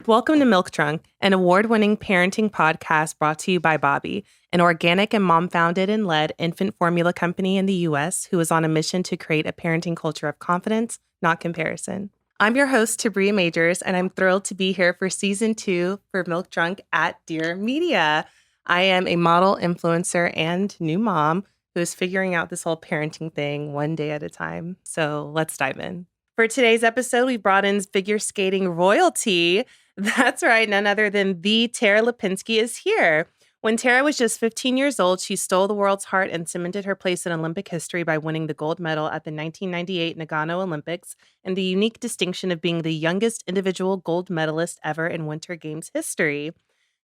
Welcome to Milk Trunk, an award-winning parenting podcast brought to you by Bobby, an organic and mom-founded and led infant formula company in the U.S. who is on a mission to create a parenting culture of confidence, not comparison. I'm your host, Tabria Majors, and I'm thrilled to be here for Season 2 for Milk Trunk at Dear Media. I am a model, influencer, and new mom who is figuring out this whole parenting thing one day at a time. So let's dive in. For today's episode, we brought in figure skating royalty. That's right, none other than the Tara Lipinski is here. When Tara was just 15 years old, she stole the world's heart and cemented her place in Olympic history by winning the gold medal at the 1998 Nagano Olympics and the unique distinction of being the youngest individual gold medalist ever in Winter Games history.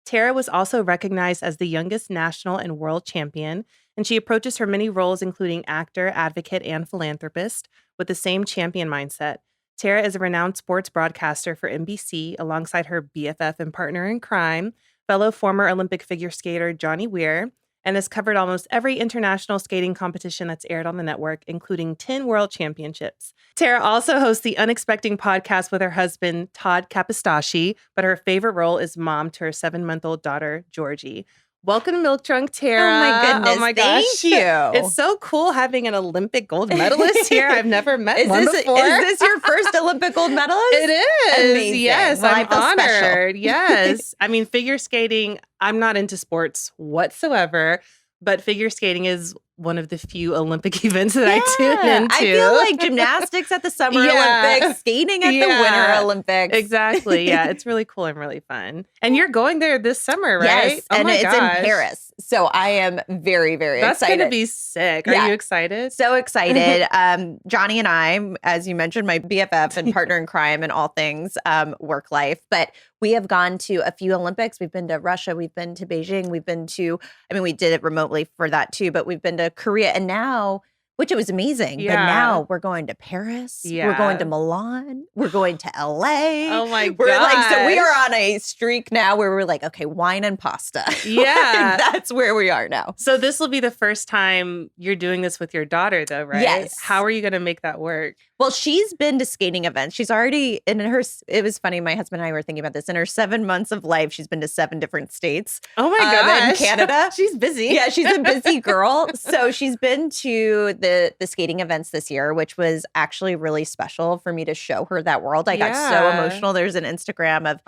Tara was also recognized as the youngest national and world champion, and she approaches her many roles, including actor, advocate, and philanthropist, with the same champion mindset. Tara is a renowned sports broadcaster for NBC alongside her BFF and partner in crime, fellow former Olympic figure skater Johnny Weir, and has covered almost every international skating competition that's aired on the network, including 10 world championships. Tara also hosts the Unexpecting podcast with her husband, Todd Capistacci, but her favorite role is mom to her 7-month-old daughter, Georgie. Welcome to Milk Trunk, Tara. Oh my goodness, oh my gosh. thank you. It's so cool having an Olympic gold medalist here. I've never met one before. Is this your first Olympic gold medalist? It is. Amazing. Yes, well, I'm I feel honored. special. Yes. I mean, figure skating, I'm not into sports whatsoever, but figure skating is one of the few Olympic events that I tune into. I feel like gymnastics at the Summer Olympics, skating at the Winter Olympics. Exactly. Yeah, it's really cool and really fun. And you're going there this summer, right? Yes, and it's in Paris. So I am very, very excited. That's going to be sick. Are you excited? So excited. Johnny and I, as you mentioned, my BFF and partner in crime and all things work life. But we have gone to a few Olympics. We've been to Russia. We've been to Beijing. We've been to, we did it remotely for that too, but we've been to Korea. And now, which it was amazing, but now we're going to Paris. Yeah. We're going to Milan. We're going to LA. Oh my God. So we gosh. are on a streak now where we're like, okay, wine and pasta. Yeah. That's where we are now. So this will be the first time you're doing this with your daughter though, right? Yes. How are you going to make that work? Well, she's been to skating events. She's already it was funny. My husband and I were thinking about this. In her 7 months of life, she's been to 7 different states. Oh my gosh. In Canada. She's busy. Yeah, she's a busy girl. So she's been to the skating events this year, which was actually really special for me to show her that world. I got so emotional. There's an Instagram of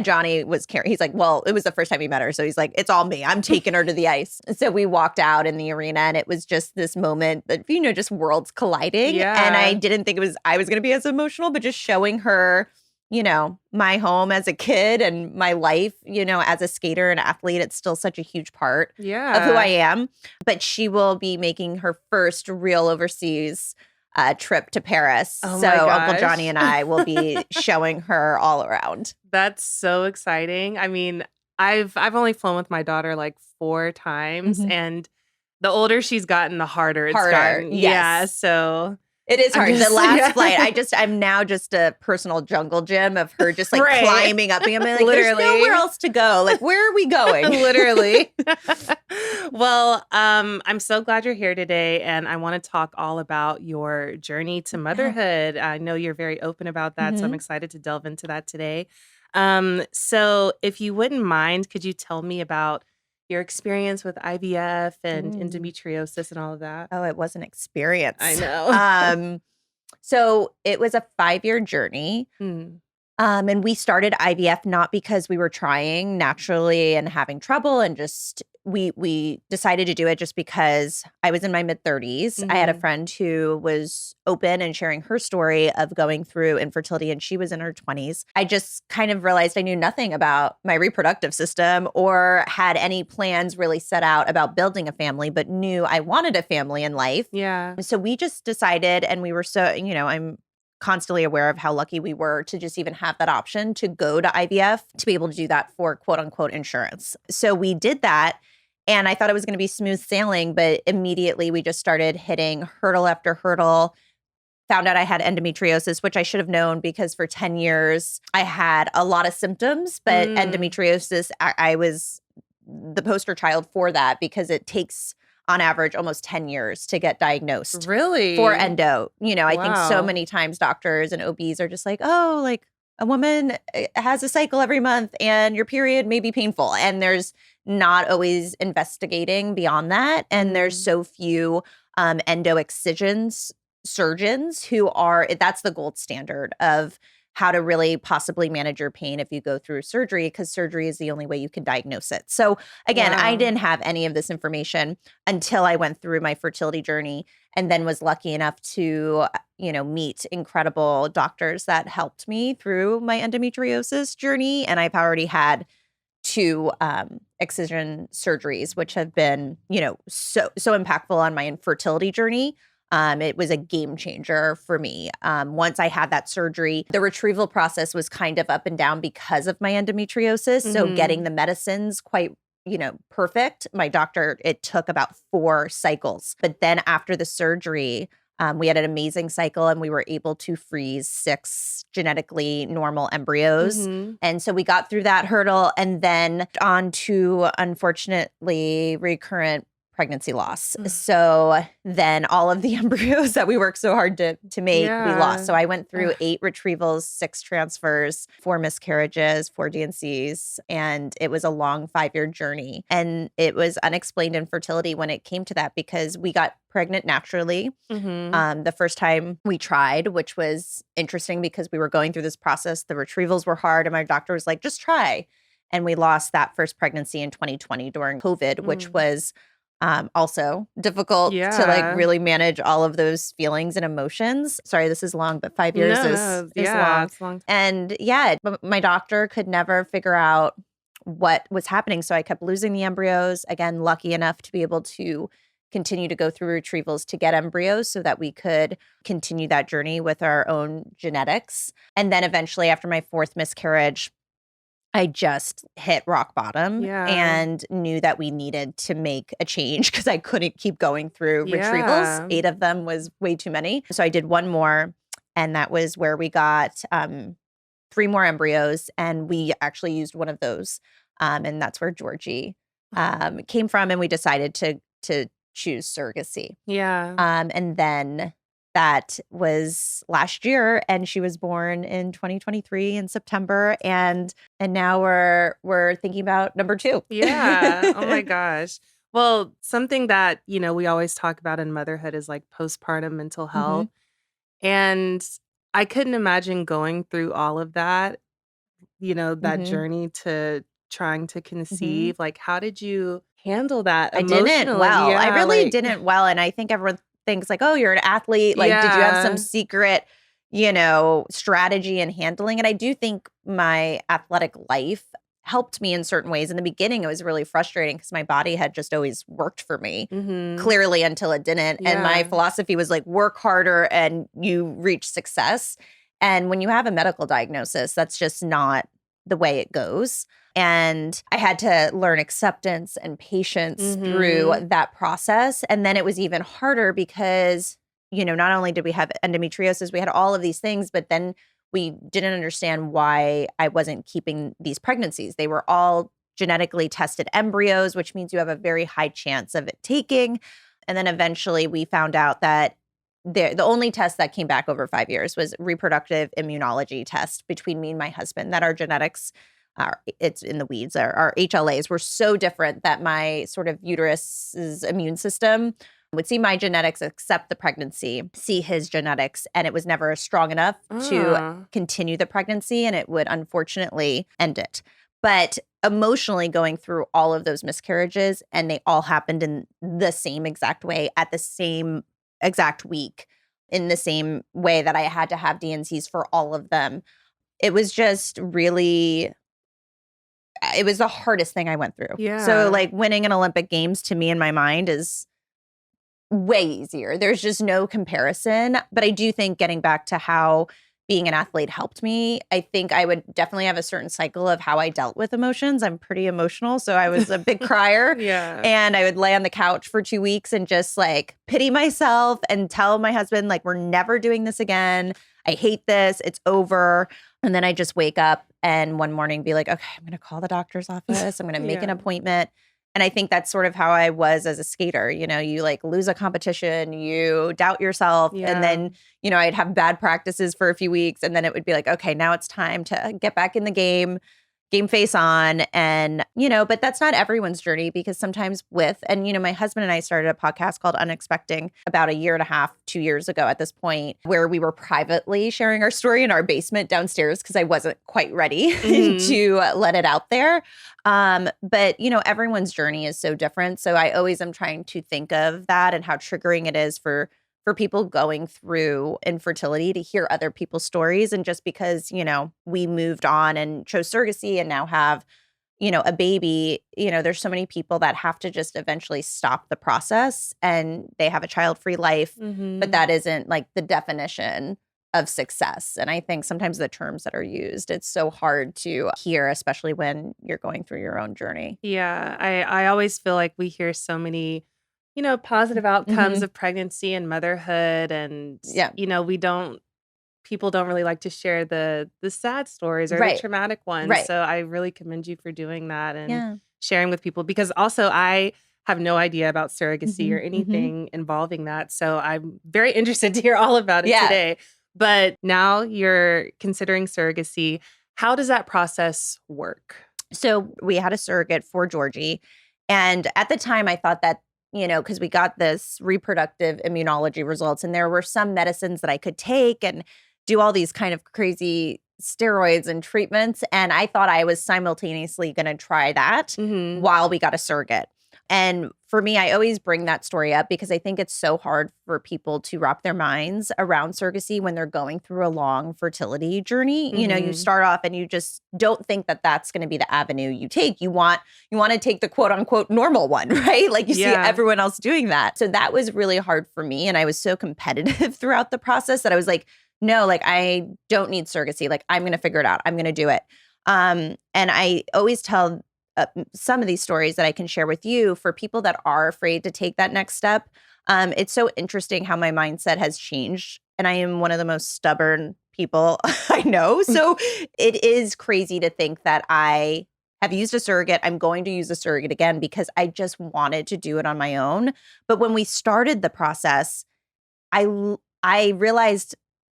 Johnny was carrying. He's like, well, it was the first time he met her. So he's like, it's all me. I'm taking her to the ice. So we walked out in the arena and it was just this moment that, just worlds colliding. Yeah. And I didn't think I was going to be as emotional, but just showing her, my home as a kid and my life, as a skater and athlete, it's still such a huge part of who I am. But she will be making her first real overseas trip to Paris. Oh so my Uncle gosh. Johnny and I will be showing her all around. That's so exciting. I mean, I've only flown with my daughter like 4 times, and the older she's gotten, the harder it's gotten. Yes. Yeah, so it is hard. The last yeah. flight, I'm now just a personal jungle gym of her just like Right. climbing up. I'm like, Literally. there's nowhere else to go. Like, where are we going? Literally. Well, I'm so glad you're here today, and I want to talk all about your journey to motherhood. I know you're very open about that, so I'm excited to delve into that today. So if you wouldn't mind, could you tell me about your experience with IVF and endometriosis and all of that? Oh, it was an experience. I know. So it was a 5-year journey. And we started IVF not because we were trying naturally and having trouble, and just we decided to do it just because I was in my mid-30s. I had a friend who was open and sharing her story of going through infertility, and she was in her 20s. I just kind of realized I knew nothing about my reproductive system or had any plans really set out about building a family, but knew I wanted a family in life. Yeah. So we just decided, and we were so, I'm constantly aware of how lucky we were to just even have that option to go to IVF, to be able to do that for quote unquote insurance. So we did that. And I thought it was going to be smooth sailing, but immediately we just started hitting hurdle after hurdle. Found out I had endometriosis, which I should have known because for 10 years I had a lot of symptoms, but endometriosis, I was the poster child for that because it takes on average almost 10 years to get diagnosed. Really? For endo. I think so Wow. many times doctors and OBs are just like, oh, like a woman has a cycle every month and your period may be painful. And there's not always investigating beyond that. And there's so few endo excisions surgeons who are, that's the gold standard of how to really possibly manage your pain if you go through surgery, because surgery is the only way you can diagnose it. So again, I Wow. didn't have any of this information until I went through my fertility journey and then was lucky enough to, meet incredible doctors that helped me through my endometriosis journey. And I've already had 2 excision surgeries, which have been, so impactful on my infertility journey. It was a game changer for me. Once I had that surgery, the retrieval process was kind of up and down because of my endometriosis. So getting the medicines quite, perfect. My doctor, it took about 4 cycles. But then after the surgery, we had an amazing cycle and we were able to freeze 6 genetically normal embryos. And so we got through that hurdle and then on to, unfortunately, recurrent pregnancy loss. So then all of the embryos that we worked so hard to make, we lost. So I went through 8 retrievals, 6 transfers, 4 miscarriages, 4 D&Cs, and it was a long 5-year journey. And it was unexplained infertility when it came to that because we got pregnant naturally the first time we tried, which was interesting because we were going through this process. The retrievals were hard and my doctor was like, just try. And we lost that first pregnancy in 2020 during COVID, which was also difficult to like really manage all of those feelings and emotions. Sorry, this is long, but 5 years is long. It's long. And my doctor could never figure out what was happening. So I kept losing the embryos. Again, lucky enough to be able to continue to go through retrievals to get embryos so that we could continue that journey with our own genetics. And then eventually after my 4th miscarriage, I just hit rock bottom and knew that we needed to make a change because I couldn't keep going through retrievals. 8 of them was way too many. So I did 1 more, and that was where we got 3 more embryos, and we actually used one of those. And that's where Georgie came from, and we decided to choose surrogacy. And then that was last year, and she was born in 2023 in September, and now we're thinking about number 2. Oh my gosh. Well, something that, we always talk about in motherhood is like postpartum mental health. And I couldn't imagine going through all of that, that journey to trying to conceive. Like, how did you handle that emotionally? I didn't well. I really didn't well. And I think everyone thinks like, oh, you're an athlete. Like, did you have some secret, strategy in handling it? I do think my athletic life helped me in certain ways. In the beginning, it was really frustrating because my body had just always worked for me, clearly, until it didn't. And my philosophy was like, work harder and you reach success. And when you have a medical diagnosis, that's just not the way it goes. And I had to learn acceptance and patience through that process. And then it was even harder because, not only did we have endometriosis, we had all of these things, but then we didn't understand why I wasn't keeping these pregnancies. They were all genetically tested embryos, which means you have a very high chance of it taking. And then eventually we found out that the only test that came back over 5 years was reproductive immunology test between me and my husband, that our genetics it's in the weeds. Our HLAs were so different that my sort of uterus's immune system would see my genetics, accept the pregnancy, see his genetics, and it was never strong enough to continue the pregnancy, and it would unfortunately end it. But emotionally going through all of those miscarriages, and they all happened in the same exact way at the same exact week, in the same way that I had to have D&Cs for all of them. It was just really... it was the hardest thing I went through. So like winning an Olympic Games to me in my mind is way easier. There's just no comparison. But I do think getting back to how being an athlete helped me, I think I would definitely have a certain cycle of how I dealt with emotions. I'm pretty emotional. So I was a big crier. And I would lay on the couch for 2 weeks and just like pity myself and tell my husband, like, we're never doing this again. I hate this. It's over. And then I just wake up and one morning be like, okay, I'm going to call the doctor's office. I'm going to make an appointment. And I think that's sort of how I was as a skater. You know, you like lose a competition, you doubt yourself, and then, you know, I'd have bad practices for a few weeks, and then it would be like, okay, now it's time to get back in the game face on. And, you know, but that's not everyone's journey, because sometimes and, you know, my husband and I started a podcast called Unexpecting about 1.5 years, 2 years ago at this point, where we were privately sharing our story in our basement downstairs because I wasn't quite ready to let it out there. But, you know, everyone's journey is so different. So I always am trying to think of that and how triggering it is for people going through infertility to hear other people's stories. And just because, you know, we moved on and chose surrogacy and now have, you know, a baby, you know, there's so many people that have to just eventually stop the process and they have a child-free life, but that isn't like the definition of success. And I think sometimes the terms that are used, it's so hard to hear, especially when you're going through your own journey. Yeah, I always feel like we hear so many, you know, positive outcomes of pregnancy and motherhood, and you know, people don't really like to share the sad stories or the traumatic ones. So I really commend you for doing that and sharing with people, because also I have no idea about surrogacy or anything involving that. So I'm very interested to hear all about it today. But now you're considering surrogacy. How does that process work? So we had a surrogate for Georgie. And at the time I thought that, you know, because we got this reproductive immunology results, and there were some medicines that I could take and do all these kind of crazy steroids and treatments. And I thought I was simultaneously going to try that while we got a surrogate. And for me, I always bring that story up because I think it's so hard for people to wrap their minds around surrogacy when they're going through a long fertility journey. You know, you start off and you just don't think that that's going to be the avenue you take. You want to take the quote unquote normal one, right? Like you see everyone else doing that. So that was really hard for me. And I was so competitive throughout the process that I was like, no, like I don't need surrogacy. Like I'm going to figure it out. I'm going to do it. And I always tell some of these stories that I can share with you for people that are afraid to take that next step. It's so interesting how my mindset has changed. And I am one of the most stubborn people I know. So it is crazy to think that I have used a surrogate. I'm going to use a surrogate again because I just wanted to do it on my own. But when we started the process, I realized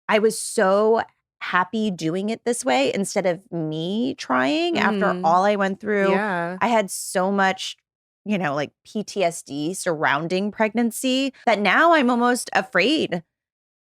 I was so happy doing it this way instead of me trying after all I went through. I had so much, you know, like PTSD surrounding pregnancy that now I'm almost afraid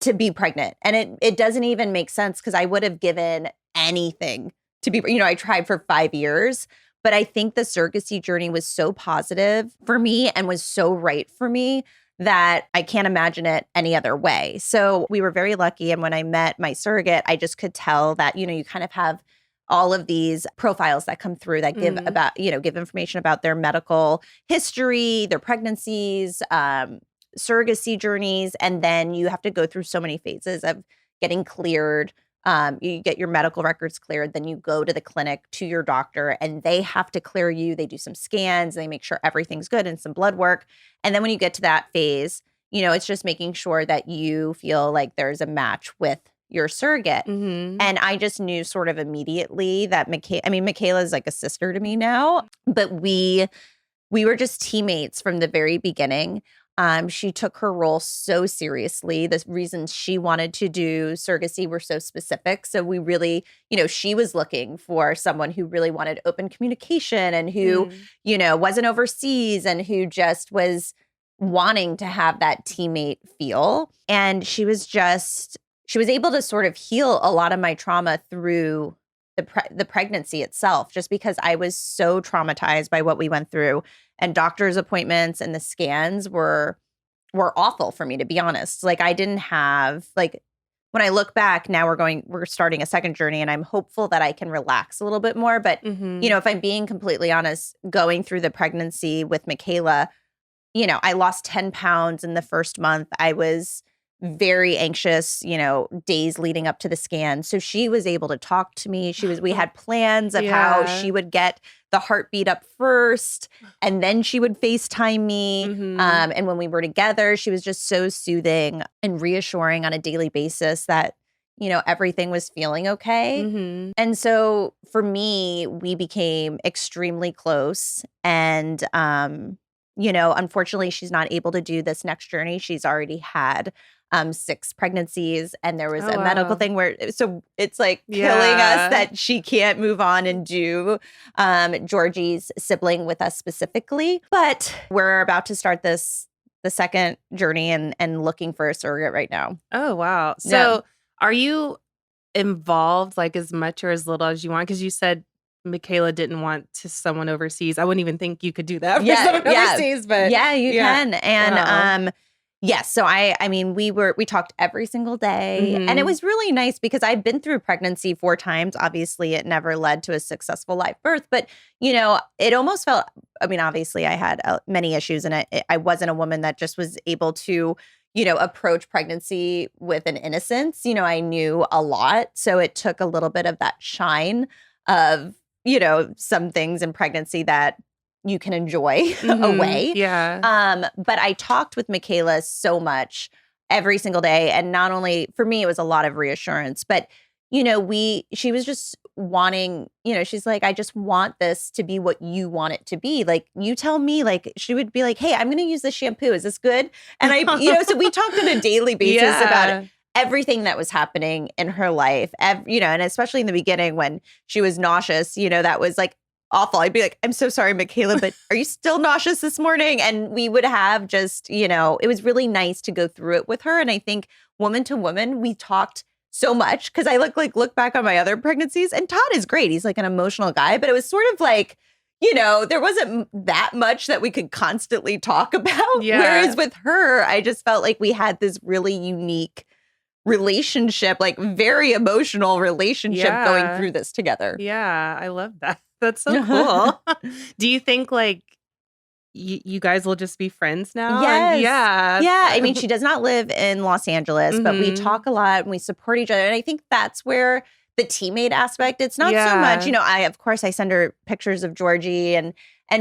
to be pregnant. And it doesn't even make sense because I would have given anything to be, you know, I tried for 5 years, but I think the surrogacy journey was so positive for me and was so right for me that I can't imagine it any other way. So we were very lucky. And when I met my surrogate, I just could tell that, you know, you kind of have all of these profiles that come through that give about, you know, give information about their medical history, their pregnancies, surrogacy journeys. And then you have to go through so many phases of getting cleared. You get your medical records cleared, then you go to the clinic to your doctor and they have to clear you. They do some scans, they make sure everything's good and some blood work. And then when you get to that phase, you know, it's just making sure that you feel like there's a match with your surrogate. And I just knew sort of immediately that Michaela is like a sister to me now, but we were just teammates from the very beginning. She took her role so seriously. The reasons she wanted to do surrogacy were so specific. So we really, you know, she was looking for someone who really wanted open communication and who, you know, wasn't overseas and who just was wanting to have that teammate feel. And she was able to sort of heal a lot of my trauma through the pregnancy itself, just because I was so traumatized by what we went through. And doctor's appointments and the scans were awful for me, to be honest. Like I didn't have, like, when I look back now, we're starting a second journey and I'm hopeful that I can relax a little bit more. But, you know, if I'm being completely honest, going through the pregnancy with Michaela, you know, I lost 10 pounds in the first month. I was very anxious, you know, days leading up to the scan. So she was able to talk to me. We had plans of how she would get the heartbeat up first and then she would FaceTime me. And when we were together, she was just so soothing and reassuring on a daily basis that, everything was feeling okay. Mm-hmm. And so for me, we became extremely close. And, unfortunately, she's not able to do this next journey. She's already had 6 pregnancies. And there was Oh, a medical wow. thing where, so it's like killing Yeah. us that she can't move on and do Georgie's sibling with us specifically. But we're about to start the second journey and looking for a surrogate right now. Oh, wow. Yeah. So are you involved like as much or as little as you want? Because you said Michaela didn't want to someone overseas. I wouldn't even think you could do that for someone overseas, but yeah, you yeah. can. And Wow. yes, so I mean we talked every single day, and it Mhm. was really nice because I've been through pregnancy 4 times. Obviously, it never led to a successful live birth, but it almost felt, I mean, obviously I had many issues, and I wasn't a woman that just was able to approach pregnancy with an innocence. I knew a lot, so it took a little bit of that shine of some things in pregnancy that you can enjoy Mhm. away. Yeah. But I talked with Michaela so much every single day. And not only for me, it was a lot of reassurance, but she was just wanting, she's like, I just want this to be what you want it to be. Like, you tell me, like, she would be like, hey, I'm going to use this shampoo. Is this good? And so we talked on a daily basis about Yeah. everything that was happening in her life, and especially in the beginning when she was nauseous, that was like awful. I'd be like, I'm so sorry, Michaela, but are you still nauseous this morning? And we would have just, it was really nice to go through it with her. And I think woman to woman, we talked so much because I look back on my other pregnancies, and Todd is great. He's like an emotional guy, but it was sort of like, there wasn't that much that we could constantly talk about. Yeah. Whereas with her, I just felt like we had this really unique relationship, like very emotional relationship going Yeah. through this together. Yeah. I love that. That's so cool. Do you think like you guys will just be friends now? Yes. Yeah. Yeah. I mean, she does not live in Los Angeles, but we Mhm. talk a lot and we support each other. And I think that's where the teammate aspect, it's not so much, Yeah. of course I send her pictures of Georgie and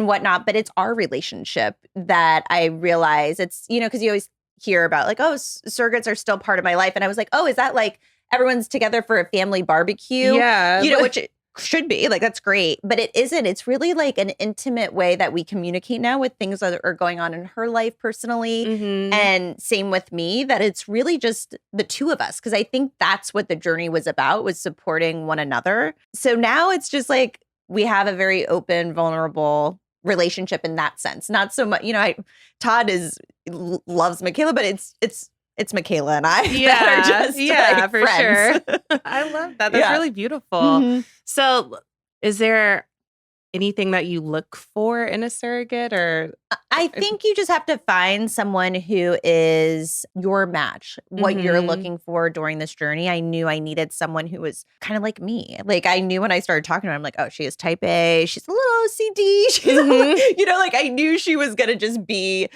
whatnot, but it's our relationship that I realize it's, because you always hear about like, oh, surrogates are still part of my life. And I was like, oh, is that like everyone's together for a family barbecue? Yeah. Which it should be like, that's great, but it isn't. It's really like an intimate way that we communicate now with things that are going on in her life personally. Mhm. And same with me, that it's really just the two of us. Cause I think that's what the journey was about, was supporting one another. So now it's just like, we have a very open, vulnerable relationship in that sense. Not so much, Todd loves Michaela, but it's Michaela and I that are just like for friends. sure. I love that. That's really beautiful. Mhm. So, is there anything that you look for in a surrogate, or I think you just have to find someone who is your match, what you're Mhm. looking for during this journey. I knew I needed someone who was kind of like me. Like, I knew when I started talking to her, I'm like, oh, she is type A. She's a little OCD. She's, Mhm. like I knew she was going to just be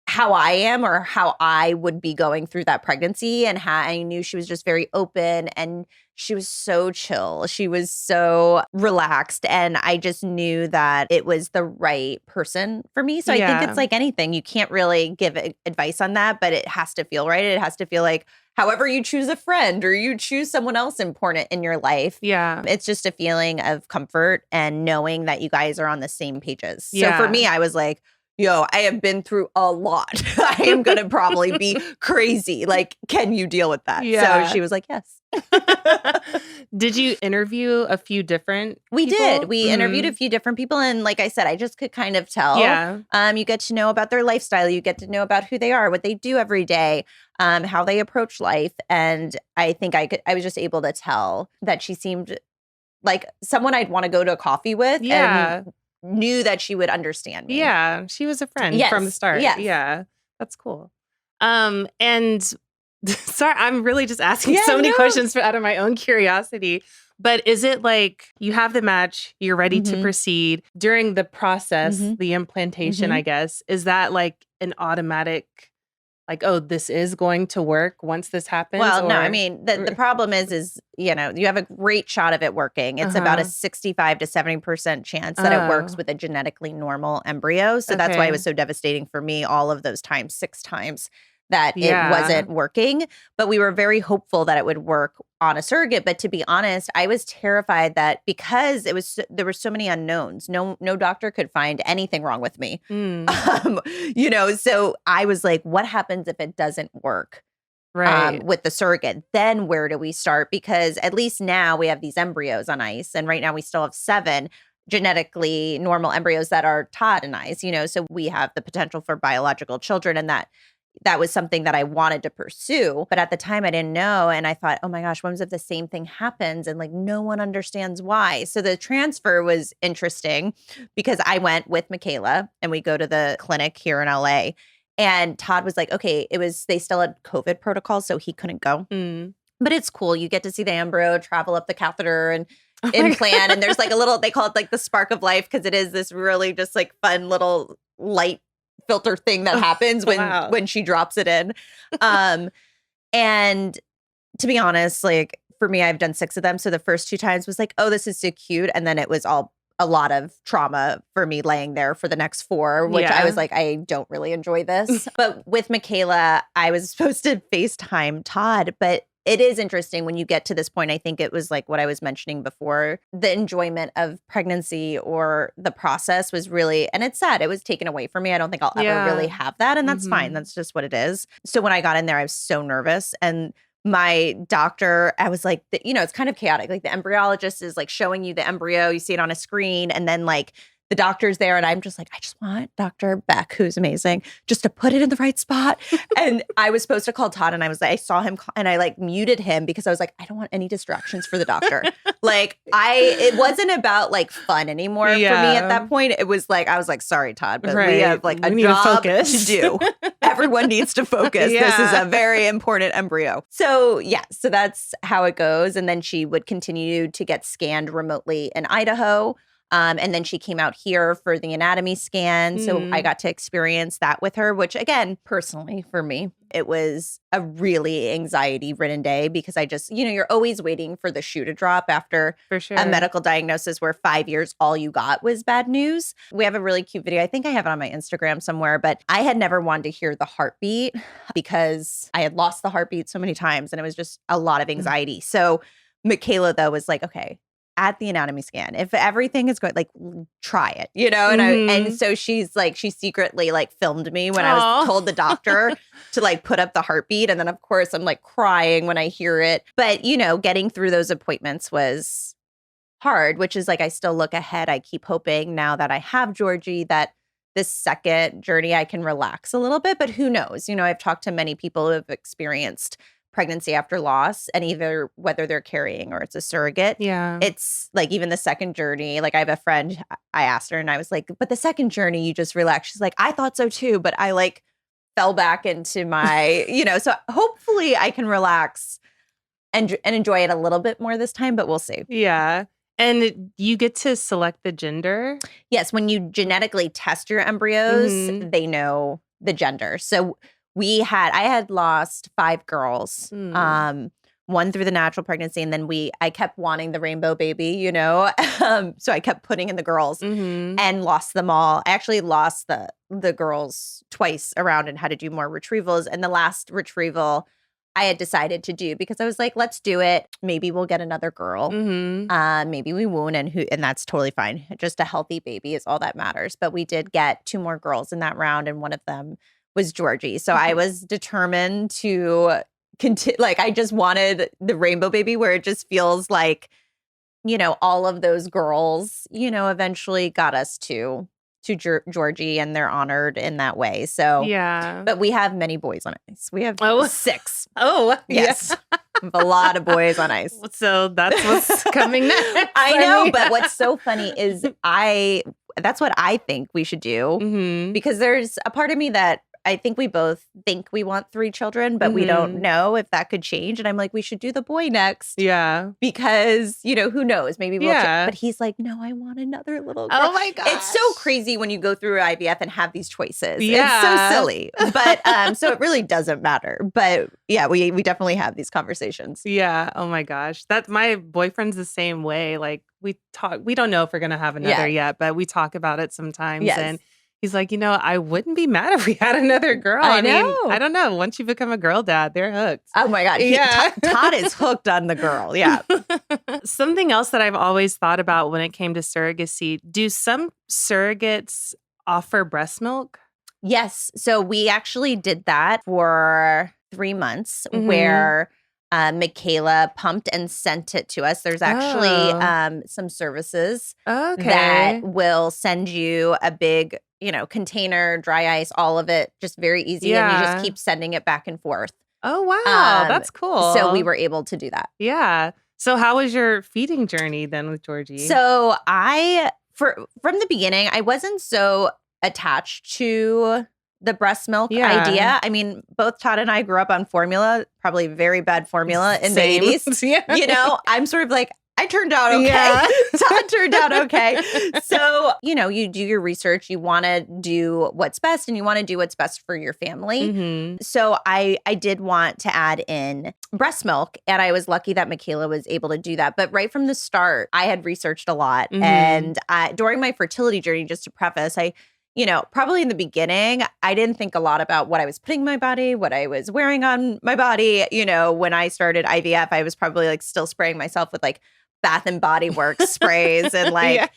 how I am, or how I would be going through that pregnancy, and how I knew she was just very open, and she was so chill. She was so relaxed, and I just knew that it was the right person for me. So I think Yeah. it's like anything. You can't really give advice on that, but it has to feel right. It has to feel like however you choose a friend or you choose someone else important in your life. Yeah. It's just a feeling of comfort and knowing that you guys are on the same pages. So Yeah. for me, I was like, yo, I have been through a lot. I am going to probably be crazy. Like, can you deal with that? Yeah. So she was like, yes. Did you interview a few different We people? did. We interviewed a Mhm. few different people. And like I said, I just could kind of tell. Yeah. You get to know about their lifestyle. You get to know about who they are, what they do every day, how they approach life. And I think I was just able to tell that she seemed like someone I'd want to go to a coffee with. Yeah. And knew that she would understand me. Yeah. She was a friend from the Yes. start. Yes. Yeah. That's cool. And sorry, I'm really just asking Yeah, so many no. questions out of my own curiosity. But is it like you have the match, you're ready to Mhm. proceed during the process, Mhm. the implantation, Mhm. I guess, is that like an automatic, like, oh, this is going to work once this happens? Well, no, I Or mean, the problem is, you have a great shot of it working. It's about a Uh-huh. 65 to 70% chance that it works Oh. with a genetically normal embryo. So that's why it Okay. was so devastating for me all of those times, 6 times, that it wasn't working, but we were very hopeful that it would work on a surrogate. But to be honest, I was terrified that because there were so many unknowns, no doctor could find anything wrong with me. So I was like, what happens if it doesn't work? Right. With the surrogate? Then where do we start? Because at least now we have these embryos on ice. And right now we still have 7 genetically normal embryos that are Todd and I's, so we have the potential for biological children. And that was something that I wanted to pursue. But at the time I didn't know. And I thought, oh my gosh, what if the same thing happens? And like, no one understands why. So the transfer was interesting because I went with Michaela and we go to the clinic here in LA. And Todd was like, okay, they still had COVID protocols, so he couldn't go. But it's cool. You get to see the embryo, travel up the catheter and implant. And there's like a little, they call it like the spark of life because it is this really just like fun little light filter thing that happens when she drops it in. And to be honest, like for me, I've done 6 of them. So the first 2 times was like, oh, this is so cute. And then it was a lot of trauma for me laying there for the next 4, which I was like, I don't really enjoy this. But with Michaela, I was supposed to FaceTime Todd, but it is interesting when you get to this point. I think it was like what I was mentioning before. The enjoyment of pregnancy or the process was really, and it's sad, it was taken away from me. I don't think I'll ever really have that. And that's fine. That's just what it is. So when I got in there, I was so nervous. And my doctor, I was like, it's kind of chaotic. Like the embryologist is like showing you the embryo. You see it on a screen. And then like the doctor's there and I'm just like, I just want Dr. Beck, who's amazing, just to put it in the right spot. And I was supposed to call Todd and I was like, I saw him and I like muted him because I was like, I don't want any distractions for the doctor. Like it wasn't about like fun anymore for me at that point. It was like, I was like, sorry, Todd, but we have like a job to do. Everyone needs to focus. This is a very important embryo. So so that's how it goes. And then she would continue to get scanned remotely in Idaho. And then she came out here for the anatomy scan. So I got to experience that with her, which again, personally for me, it was a really anxiety-ridden day because I just, you're always waiting for the shoe to drop after a medical diagnosis where 5 years, all you got was bad news. We have a really cute video. I think I have it on my Instagram somewhere, but I had never wanted to hear the heartbeat because I had lost the heartbeat so many times and it was just a lot of anxiety. So Michaela, though, was like, okay, at the anatomy scan, if everything is good, like try it, and and so she secretly like filmed me when I was told the doctor to like put up the heartbeat. And then of course I'm like crying when I hear it. But getting through those appointments was hard, which is like, I still look ahead. I keep hoping now that I have Georgie that this second journey I can relax a little bit, but who knows? I've talked to many people who have experienced pregnancy after loss and either whether they're carrying or it's a surrogate. It's like even the second journey, like I have a friend, I asked her and I was like, but the second journey, you just relax. She's like, I thought so too, but I like fell back into my, so hopefully I can relax and enjoy it a little bit more this time, but we'll see. Yeah. And you get to select the gender? Yes. When you genetically test your embryos, they know the gender. So I had lost 5 girls, 1 through the natural pregnancy. And then I kept wanting the rainbow baby, so I kept putting in the girls and lost them all. I actually lost the girls twice around and had to do more retrievals. And the last retrieval I had decided to do because I was like, let's do it. Maybe we'll get another girl. Maybe we won't. And that's totally fine. Just a healthy baby is all that matters. But we did get 2 more girls in that round. And one of them was Georgie. So I was determined to continue. Like I just wanted the rainbow baby where it just feels like, all of those girls, eventually got us to Georgie and they're honored in that way. So, but we have many boys on ice. We have 6. Oh, yes. A lot of boys on ice. So that's what's coming next. I know. But what's so funny is that's what I think we should do because there's a part of me that I think we both think we want 3 children, but we don't know if that could change. And I'm like, we should do the boy next. Yeah. Because, who knows? Maybe we'll change. But he's like, no, I want another little girl. Oh my God. It's so crazy when you go through IVF and have these choices. Yeah. It's so silly. But so it really doesn't matter. But yeah, we definitely have these conversations. Yeah. Oh my gosh. My boyfriend's the same way. Like we don't know if we're going to have another yet, but we talk about it sometimes. Yes. And He's like, I wouldn't be mad if we had another girl. I mean, know. I don't know. Once you become a girl dad, they're hooked. Oh my God. Yeah. Todd is hooked on the girl. Yeah. Something else that I've always thought about when it came to surrogacy, do some surrogates offer breast milk? Yes. So we actually did that for 3 months Mhm. where Michaela pumped and sent it to us. There's actually some services that will send you a big, container, dry ice, all of it, just very easy. And you just keep sending it back and forth. Oh, wow. That's cool. So we were able to do that. Yeah. So how was your feeding journey then with Georgie? So from the beginning, I wasn't so attached to the breast milk idea. I mean, both Todd and I grew up on formula, probably very bad formula in the 80s. Yeah. I'm sort of like, I turned out okay. Yeah. Todd turned out okay. So, you do your research. You want to do what's best and you want to do what's best for your family. Mhm. So I did want to add in breast milk, and I was lucky that Michaela was able to do that. But right from the start, I had researched a lot. Mhm. And during my fertility journey, just to preface, probably in the beginning, I didn't think a lot about what I was putting in my body, what I was wearing on my body. When I started IVF, I was probably like still spraying myself with like Bath and Body Works sprays and like,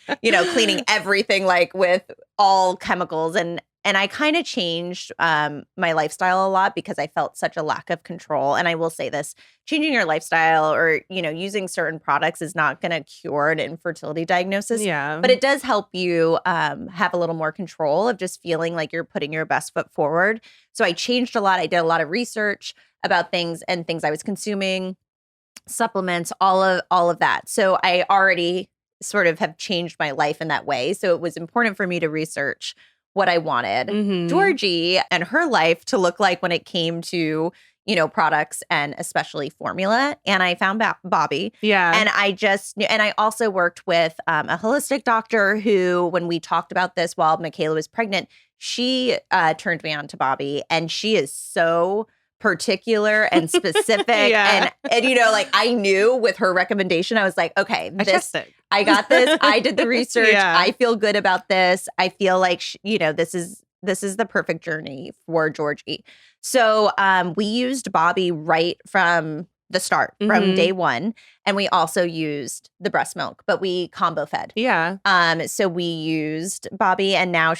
cleaning everything like with all chemicals. And I kind of changed my lifestyle a lot because I felt such a lack of control. And I will say this, changing your lifestyle or, using certain products is not going to cure an infertility diagnosis. Yeah. But it does help you have a little more control of just feeling like you're putting your best foot forward. So I changed a lot. I did a lot of research about things and things I was consuming, supplements, all of that. So I already sort of have changed my life in that way. So it was important for me to research what I wanted Mhm. Georgie and her life to look like when it came to, products and especially formula. And I found Bobby. Yeah. And I also worked with a holistic doctor who, when we talked about this while Michaela was pregnant, she turned me on to Bobby, and she is so particular and specific. Yeah. And like I knew with her recommendation, I was like, okay, I got this. I did the research. Yeah. I feel good about this. I feel like, this is the perfect journey for Georgie. So we used Bobby right from the start, from day one. And we also used the breast milk, but we combo fed. Yeah. So we used Bobby, and now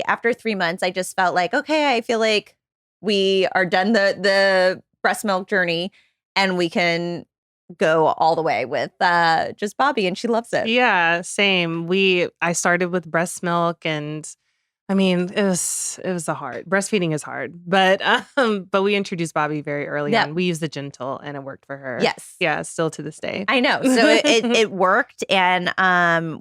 after 3 months, I just felt like, okay, I feel like we are done the breast milk journey and we can go all the way with just Bobby, and she loves it. Yeah, same. I started with breast milk, and I mean, it was hard. Breastfeeding is hard, but we introduced Bobby very early on. We used the Gentle, and it worked for her. Yes. Yeah, still to this day. I know. So it worked, and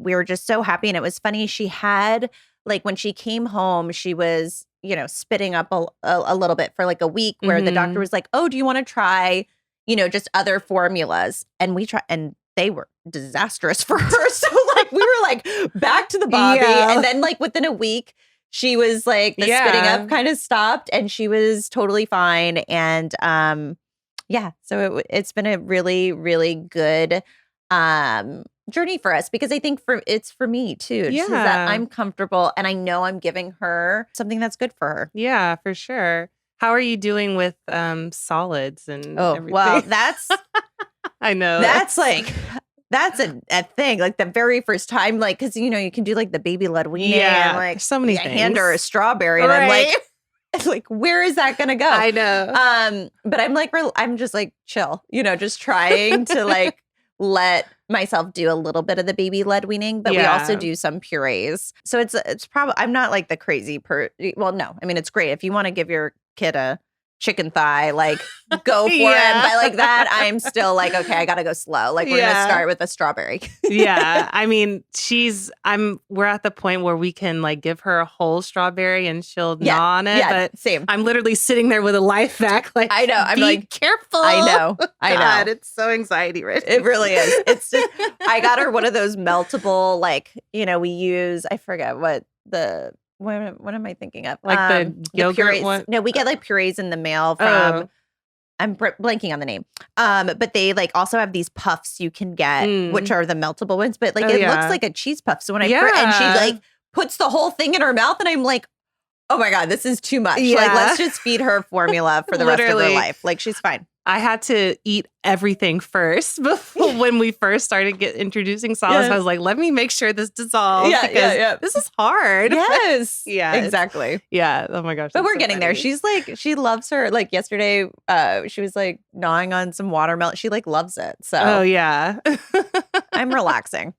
we were just so happy. And it was funny. She had, like, when she came home, she was, spitting up a little bit for like a week, where the doctor was like, oh, do you want to try, just other formulas? And we tried, and they were disastrous for her. So like we were like back to the Bobby. Yeah. And then like within a week, she was like, the spitting up kind of stopped, and she was totally fine. And so it's been a really, really good journey for us, because I think it's for me too. Just that I'm comfortable and I know I'm giving her something that's good for her. Yeah, for sure. How are you doing with solids and everything? Well, that's I know. That's a thing. Like the very first time, like, because you can do like the baby led weaning, and like so many things. Hand her a strawberry, and I'm like, where is that gonna go? I know. But I'm just like chill, just trying to like let myself do a little bit of the baby led weaning, but we also do some purees. So it's probably, I'm not like the crazy well, no, I mean, it's great if you want to give your kid a chicken thigh, like go for it. But like that, I'm still like, okay, I gotta go slow. Like we're gonna start with a strawberry. Yeah. I mean, we're at the point where we can like give her a whole strawberry and she'll gnaw on it. But same. I'm literally sitting there with a life vac, like, I know. I'm like, careful. I know. God, it's so anxiety rich. It really is. It's just, I got her one of those meltable, like, we use, I forget what am I thinking of? Like the yogurt one? No, we get like purees in the mail from, I'm blanking on the name. But they like also have these puffs you can get, which are the meltable ones, but like it looks like a cheese puff. So when and she like puts the whole thing in her mouth. And I'm like, oh my God, this is too much. Yeah. Like, let's just feed her formula for the rest of her life. Like, she's fine. I had to eat everything first before when we first started introducing solids. I was like, let me make sure this dissolves because this is hard. Yes. Yeah. Exactly. Yeah. Oh my gosh. But we're getting there. She's like, she loves her. Like yesterday, she was like gnawing on some watermelon. She like loves it. So oh yeah. I'm relaxing.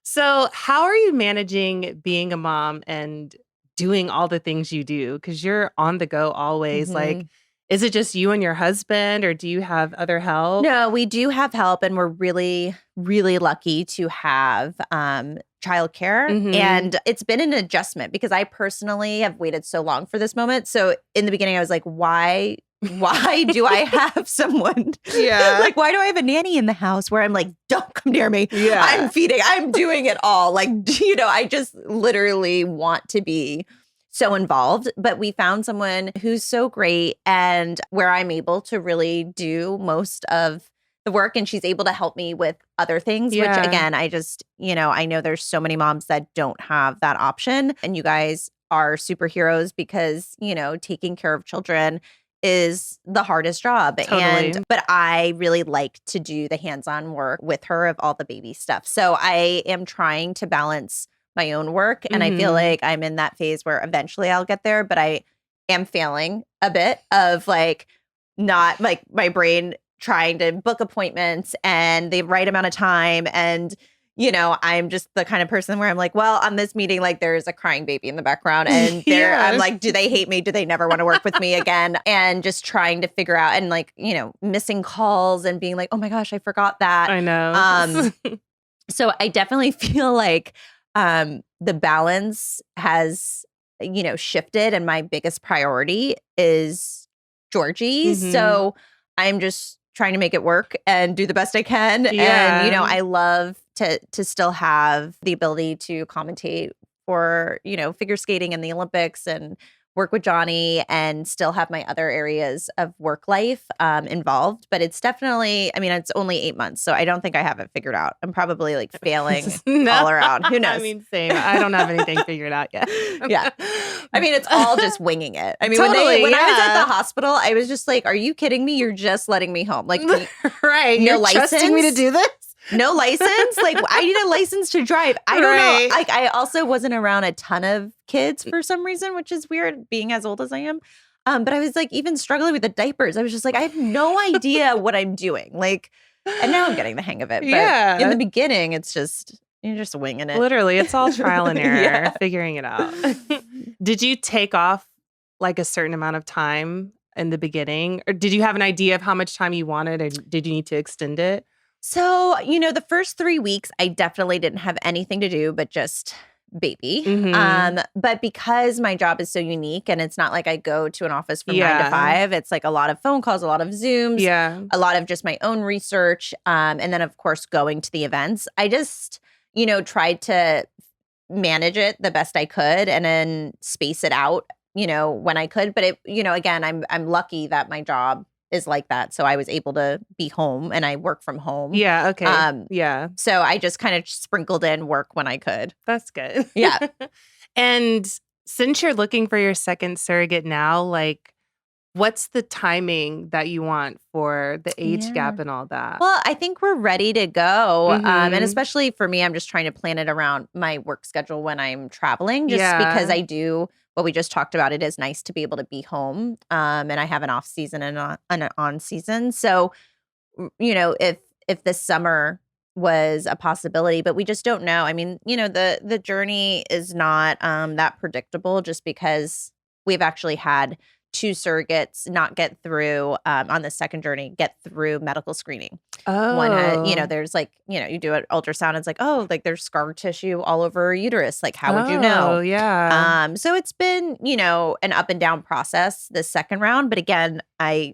So how are you managing being a mom and doing all the things you do? Because you're on the go always. Like, is it just you and your husband or do you have other help? No, we do have help and we're really, really lucky to have childcare. And it's been an adjustment because I personally have waited so long for this moment. So in the beginning, I was like, why do I have someone? Yeah. Like, why do I have a nanny in the house where I'm like, don't come near me. Yeah. I'm feeding. I'm doing it all. Like, I just literally want to be so involved, but we found someone who's so great and where I'm able to really do most of the work and she's able to help me with other things, which again, I just, I know there's so many moms that don't have that option and you guys are superheroes because, taking care of children is the hardest job. Totally. But I really like to do the hands-on work with her of all the baby stuff. So I am trying to balance my own work. And I feel like I'm in that phase where eventually I'll get there, but I am failing a bit of like not like my brain trying to book appointments and the right amount of time. And, I'm just the kind of person where I'm like, well, on this meeting, like there's a crying baby in the background and I'm like, do they hate me? Do they never want to work with me again? And just trying to figure out and like, missing calls and being like, oh my gosh, I forgot that. I know. So I definitely feel like the balance has, shifted and my biggest priority is Georgie. So I'm just trying to make it work and do the best I can. Yeah. And, I love to still have the ability to commentate for, figure skating and the Olympics and work with Johnny and still have my other areas of work life involved. But it's definitely, it's only 8 months. So I don't think I have it figured out. I'm probably like failing all around. Who knows? Same. I don't have anything figured out yet. Yeah. It's all just winging it. When Totally, when I was at the hospital, I was just like, are you kidding me? You're just letting me home. Like, right. No You're license? trusting me to do this? No license? Like, I need a license to drive. I don't know. Like, I also wasn't around a ton of kids for some reason, which is weird being as old as I am. But I was like even struggling with the diapers. I was just like, I have no idea what I'm doing. Like, and now I'm getting the hang of it. But in the beginning, it's just, you're just winging it. Literally, it's all trial and error, figuring it out. Did you take off like a certain amount of time in the beginning? Or did you have an idea of how much time you wanted? Or did you need to extend it? So, the first 3 weeks, I definitely didn't have anything to do but just baby. But because my job is so unique and it's not like I go to an office from 9 to 5, it's like a lot of phone calls, a lot of Zooms, a lot of just my own research. And then, of course, going to the events. I just, tried to manage it the best I could and then space it out, when I could. But it, again, I'm lucky that my job is like that. So I was able to be home and I work from home. Yeah. Okay. So I just kind of sprinkled in work when I could. That's good. Yeah. And since you're looking for your second surrogate now, like what's the timing that you want for the age gap and all that? Well, I think we're ready to go. And especially for me, I'm just trying to plan it around my work schedule when I'm traveling, just because I do what we just talked about. It is nice to be able to be home. And I have an off season and an on season. So, if this summer was a possibility, but we just don't know. The journey is not that predictable just because we've actually had 2 surrogates not get through on the second journey, get through medical screening. Oh. One, there's like, you do an ultrasound. It's like, oh, like there's scar tissue all over her uterus. Like, how would you know? Oh, yeah. So it's been, an up and down process this second round. But again, I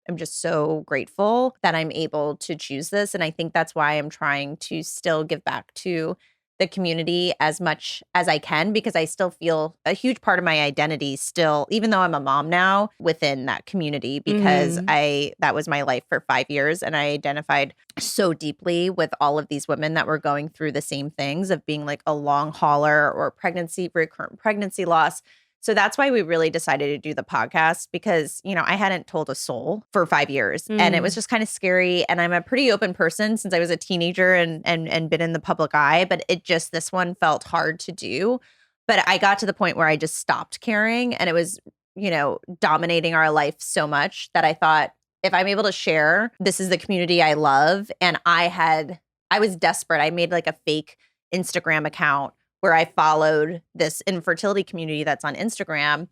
am just so grateful that I'm able to choose this. And I think that's why I'm trying to still give back to the community as much as I can, because I still feel a huge part of my identity still, even though I'm a mom now, within that community, because that was my life for 5 years, and I identified so deeply with all of these women that were going through the same things of being like a long hauler or recurrent pregnancy loss. So that's why we really decided to do the podcast, because, I hadn't told a soul for 5 years, and it was just kind of scary. And I'm a pretty open person since I was a teenager and been in the public eye, but this one felt hard to do. But I got to the point where I just stopped caring, and it was, dominating our life so much that I thought, if I'm able to share, this is the community I love. And I was desperate. I made like a fake Instagram account where I followed this infertility community that's on Instagram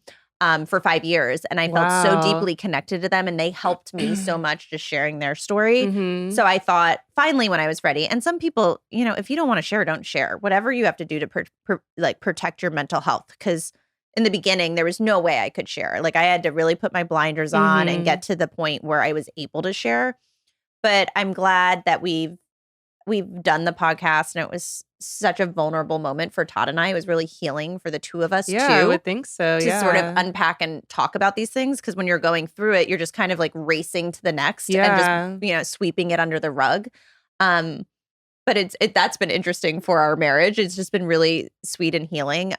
for 5 years. And I felt so deeply connected to them, and they helped me so much just sharing their story. So I thought, finally, when I was ready, and some people, if you don't want to share, don't share. Whatever you have to do to protect your mental health. Because in the beginning, there was no way I could share. Like, I had to really put my blinders on and get to the point where I was able to share. But I'm glad that we've done the podcast, and it was such a vulnerable moment for Todd and I. It was really healing for the two of us too. I would think so. To sort of unpack and talk about these things, because when you're going through it, you're just kind of like racing to the next and just sweeping it under the rug. But that's been interesting for our marriage. It's just been really sweet and healing.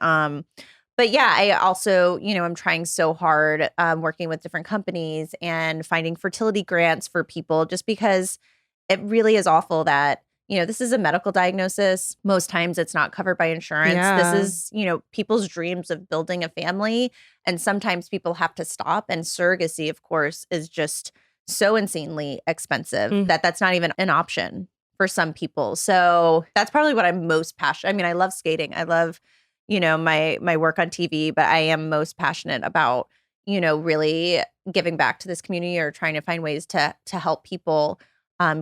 But yeah, I also, I'm trying so hard working with different companies and finding fertility grants for people, just because it really is awful that, this is a medical diagnosis. Most times it's not covered by insurance. Yeah. This is, people's dreams of building a family. And sometimes people have to stop. And surrogacy, of course, is just so insanely expensive that that's not even an option for some people. So that's probably what I'm most passionate. I mean, I love skating. I love, my work on TV, but I am most passionate about, really giving back to this community, or trying to find ways to help people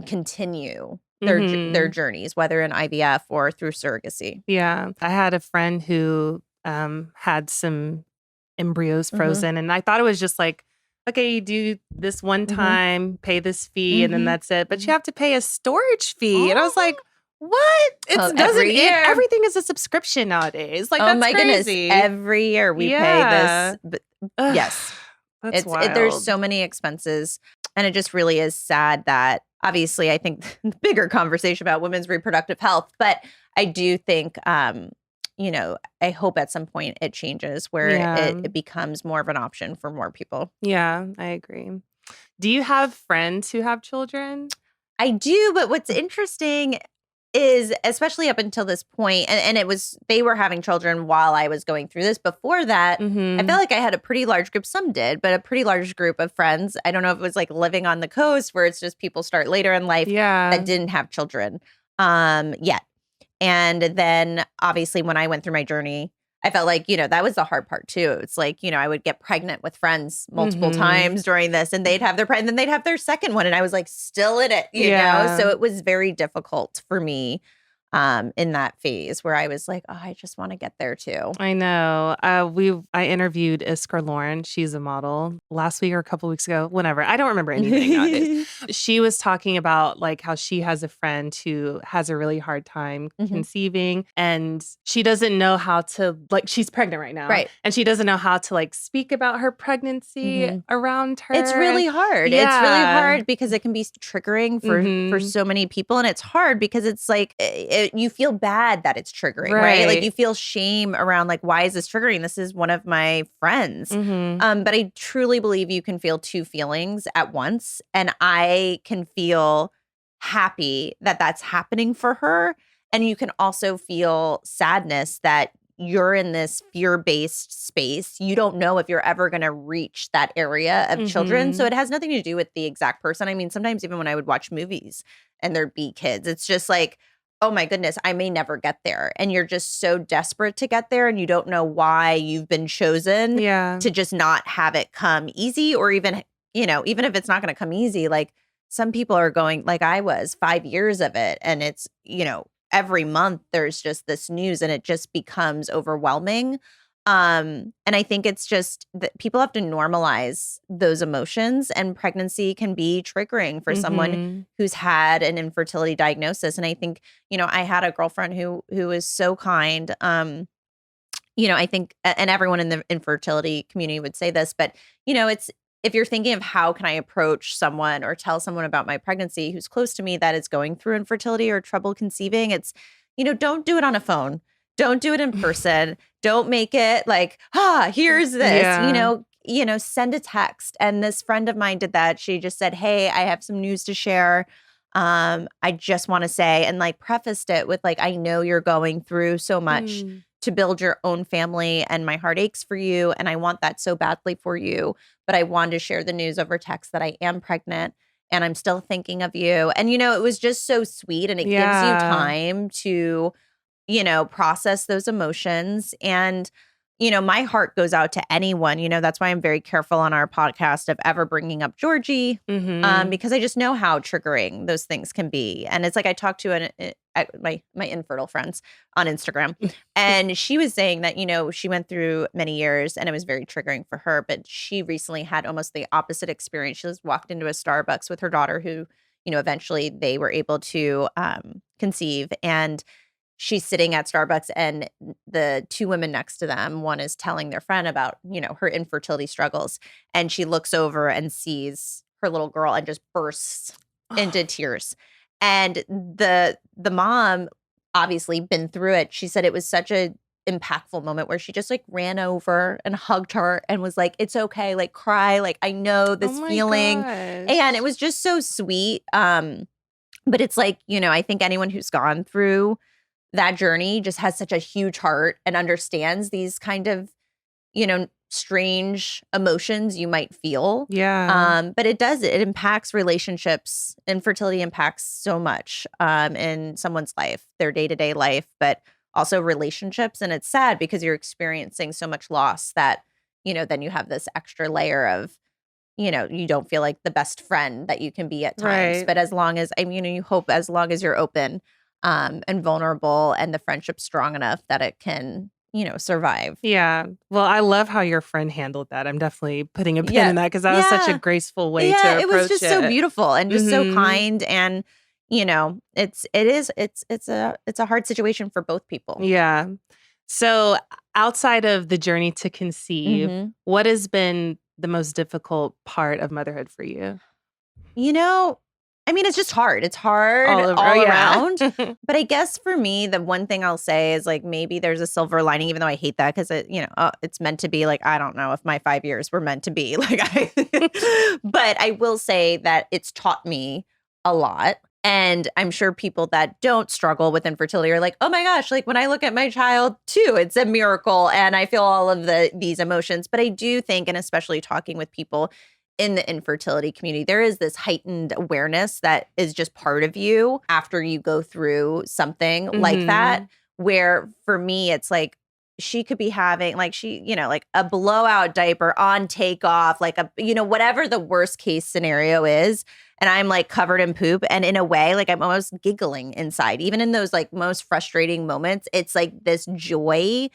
continue their journeys, whether in IVF or through surrogacy. Yeah. I had a friend who had some embryos frozen, and I thought it was just like, okay, you do this one time, pay this fee, and then that's it. But you have to pay a storage fee. And I was like, what? Everything is a subscription nowadays. Like, that's crazy. Goodness. Every year we pay this. But yes. That's wild. There's so many expenses. And it just really is sad that, obviously, I think the bigger conversation about women's reproductive health, but I do think, I hope at some point it changes where it becomes more of an option for more people. Yeah, I agree. Do you have friends who have children? I do, but what's interesting is, especially up until this point, and they were having children while I was going through this. Before that, I felt like I had a pretty large group, some did, but a pretty large group of friends. I don't know if it was like living on the coast where it's just people start later in life that didn't have children yet. And then obviously when I went through my journey, I felt like, that was the hard part too. It's like, I would get pregnant with friends multiple times during this, and they'd have and then they'd have their second one. And I was like, still in it, you know? So it was very difficult for me in that phase where I was like, oh, I just want to get there too. I know. I interviewed Iskra Lauren. She's a model last week or a couple weeks ago, whenever. I don't remember anything nowadays. She was talking about like how she has a friend who has a really hard time conceiving, and she doesn't know how to, like, she's pregnant right now. Right. And she doesn't know how to like speak about her pregnancy around her. It's really hard. Yeah. It's really hard because it can be triggering for so many people. And it's hard because it's like, you feel bad that it's triggering, right? Like you feel shame around like, why is this triggering? This is one of my friends. But I truly believe you can feel two feelings at once. And I can feel happy that that's happening for her. And you can also feel sadness that you're in this fear-based space. You don't know if you're ever going to reach that area of children. So it has nothing to do with the exact person. I mean, sometimes even when I would watch movies and there'd be kids, it's just like, oh my goodness, I may never get there. And you're just so desperate to get there, and you don't know why you've been chosen to just not have it come easy, or even, even if it's not going to come easy, like some people are going, like I was, 5 years of it. And it's, every month there's just this news, and it just becomes overwhelming. And I think it's just that people have to normalize those emotions, and pregnancy can be triggering for someone who's had an infertility diagnosis. And I think, I had a girlfriend who was so kind. I think, and everyone in the infertility community would say this, but, it's, if you're thinking of how can I approach someone or tell someone about my pregnancy who's close to me that is going through infertility or trouble conceiving, it's, don't do it on a phone. Don't do it in person. Don't make it like, here's this, send a text. And this friend of mine did that. She just said, hey, I have some news to share. I just want to say, and like prefaced it with like, I know you're going through so much to build your own family, and my heart aches for you. And I want that so badly for you. But I wanted to share the news over text that I am pregnant and I'm still thinking of you. And, it was just so sweet, and it gives you time to, process those emotions. And, my heart goes out to anyone. That's why I'm very careful on our podcast of ever bringing up Georgie, because I just know how triggering those things can be. And it's like I talked to my infertile friends on Instagram, and she was saying that, she went through many years and it was very triggering for her. But she recently had almost the opposite experience. She was walked into a Starbucks with her daughter who, eventually they were able to conceive. And she's sitting at Starbucks, and the two women next to them, one is telling their friend about, her infertility struggles. And she looks over and sees her little girl and just bursts into tears. And the mom, obviously been through it. She said it was such a impactful moment where she just like ran over and hugged her and was like, it's okay, like cry, like I know this feeling. Gosh. And it was just so sweet. But it's like, I think anyone who's gone through that journey just has such a huge heart and understands these kind of, strange emotions you might feel. Yeah. But it impacts relationships. Infertility impacts so much in someone's life, their day-to-day life, but also relationships. And it's sad because you're experiencing so much loss that, then you have this extra layer of, you don't feel like the best friend that you can be at times. Right. But as long as, you hope as long as you're open and vulnerable and the friendship's strong enough that it can, survive. Yeah. Well, I love how your friend handled that. I'm definitely putting a pin in that because that was such a graceful way to approach it. It was just so beautiful and just so kind. And, it's a hard situation for both people. Yeah. So outside of the journey to conceive, what has been the most difficult part of motherhood for you? It's just hard. It's hard all around. But I guess for me, the one thing I'll say is like maybe there's a silver lining, even though I hate that because it's meant to be like, I don't know if my 5 years were meant to be like but I will say that it's taught me a lot. And I'm sure people that don't struggle with infertility are like, oh my gosh, like when I look at my child too, it's a miracle. And I feel all of these emotions. But I do think, and especially talking with people in the infertility community, there is this heightened awareness that is just part of you after you go through something like that, where for me, it's like, she could be having like like a blowout diaper on takeoff, like whatever the worst case scenario is. And I'm like covered in poop. And in a way, like I'm almost giggling inside, even in those like most frustrating moments. It's like this joy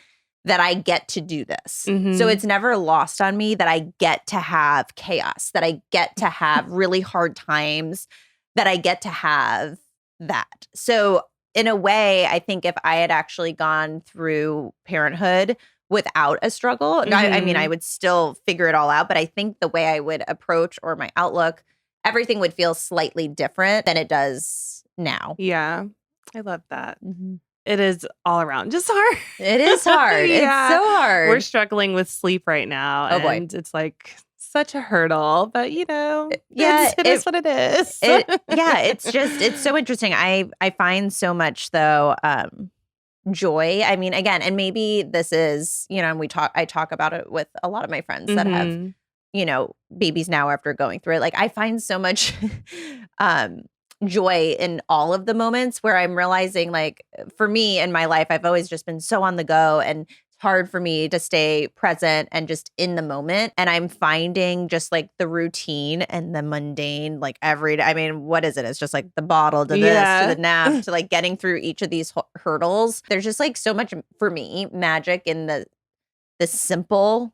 that I get to do this. So it's never lost on me that I get to have chaos, that I get to have really hard times, that I get to have that. So in a way, I think if I had actually gone through parenthood without a struggle, I would still figure it all out. But I think the way I would approach or my outlook, everything would feel slightly different than it does now. Yeah, I love that. It is all around just hard. It is hard. It's so hard. We're struggling with sleep right now. Oh boy. And it's like such a hurdle, but it is what it is. It's so interesting. I find so much though, joy. I mean, again, and maybe this is, and I talk about it with a lot of my friends that have, babies now after going through it. Like I find so much, joy in all of the moments where I'm realizing like for me in my life, I've always just been so on the go and it's hard for me to stay present and just in the moment. And I'm finding just like the routine and the mundane, like every day. I mean, what is it? It's just like the bottle to this, to the nap, to like getting through each of these hurdles. There's just like so much for me magic in the the simple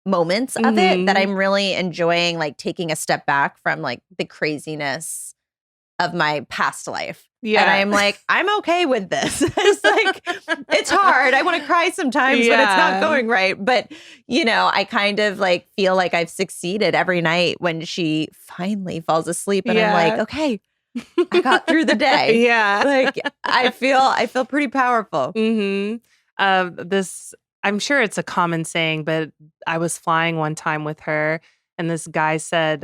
moments of it that I'm really enjoying, like taking a step back from like the craziness of my past life. Yeah. And I'm like, I'm okay with this. It's like, it's hard. I want to cry sometimes when it's not going right. But, I kind of like feel like I've succeeded every night when she finally falls asleep. And I'm like, okay, I got through the day. Yeah. Like I feel pretty powerful. I'm sure it's a common saying, but I was flying one time with her and this guy said,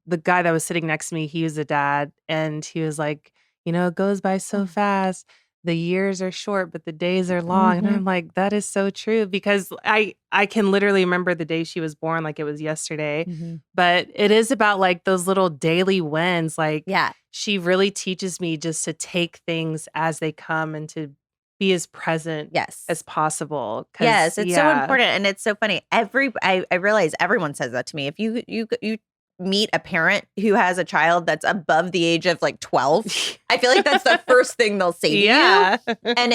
the guy that was sitting next to me, he was a dad, and he was like, it goes by so fast. The years are short, but the days are long. And I'm like, that is so true, because I can literally remember the day she was born like it was yesterday. But it is about like those little daily wins. Like, she really teaches me just to take things as they come and to be as present as possible. Yes, it's so important. And it's so funny. I realize everyone says that to me. If you meet a parent who has a child that's above the age of like 12, I feel like that's the first thing they'll say to you. And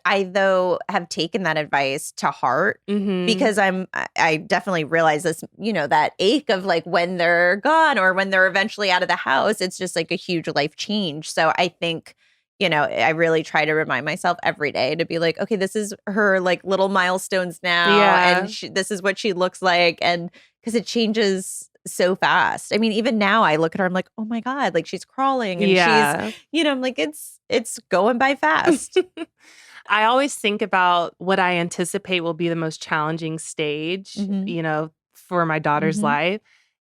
I though have taken that advice to heart, because I definitely realize this, that ache of like when they're gone or when they're eventually out of the house, it's just like a huge life change. So I think, I really try to remind myself every day to be like, okay, this is her like little milestones now. And this is what she looks like. And because it changes so fast. I mean, even now I look at her, I'm like, oh my God, like she's crawling and she's, I'm like, it's going by fast. I always think about what I anticipate will be the most challenging stage, for my daughter's life.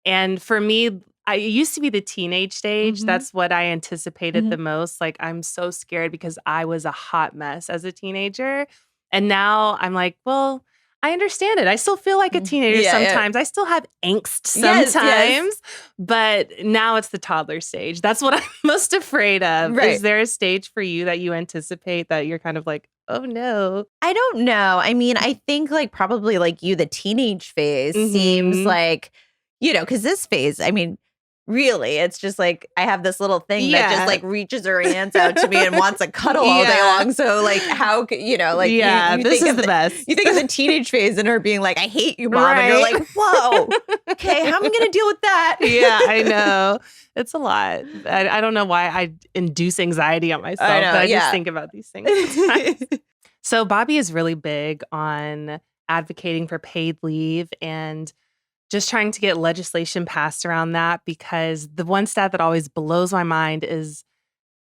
And for me, it used to be the teenage stage. That's what I anticipated the most. Like, I'm so scared because I was a hot mess as a teenager. And now I'm like, well, I understand it. I still feel like a teenager sometimes. I still have angst sometimes. But now it's the toddler stage. That's what I'm most afraid of. Right. Is there a stage for you that you anticipate that you're kind of like, oh no? I don't know. I mean, I think like probably like you, the teenage phase seems like, because this phase, I mean, really, it's just like I have this little thing that just like reaches her hands out to me and wants a cuddle all day long. So like, how like you this is the best. You think of the teenage phase and her being like, "I hate you, mom," and you're like, "Whoa, okay, how am I gonna deal with that?" Yeah, I know. It's a lot. I don't know why I induce anxiety on myself, but I just think about these things sometimes. So Bobby is really big on advocating for paid leave and just trying to get legislation passed around that, because the one stat that always blows my mind is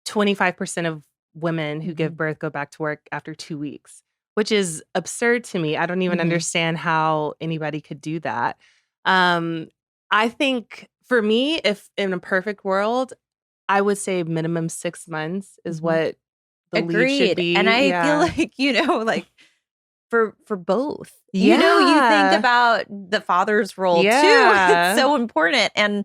25% of women who give birth go back to work after 2 weeks, which is absurd to me. I don't even understand how anybody could do that. I think for me, if in a perfect world, I would say minimum 6 months is what the leave should be. And I feel like, like for both. You think about the father's role too. It's so important. And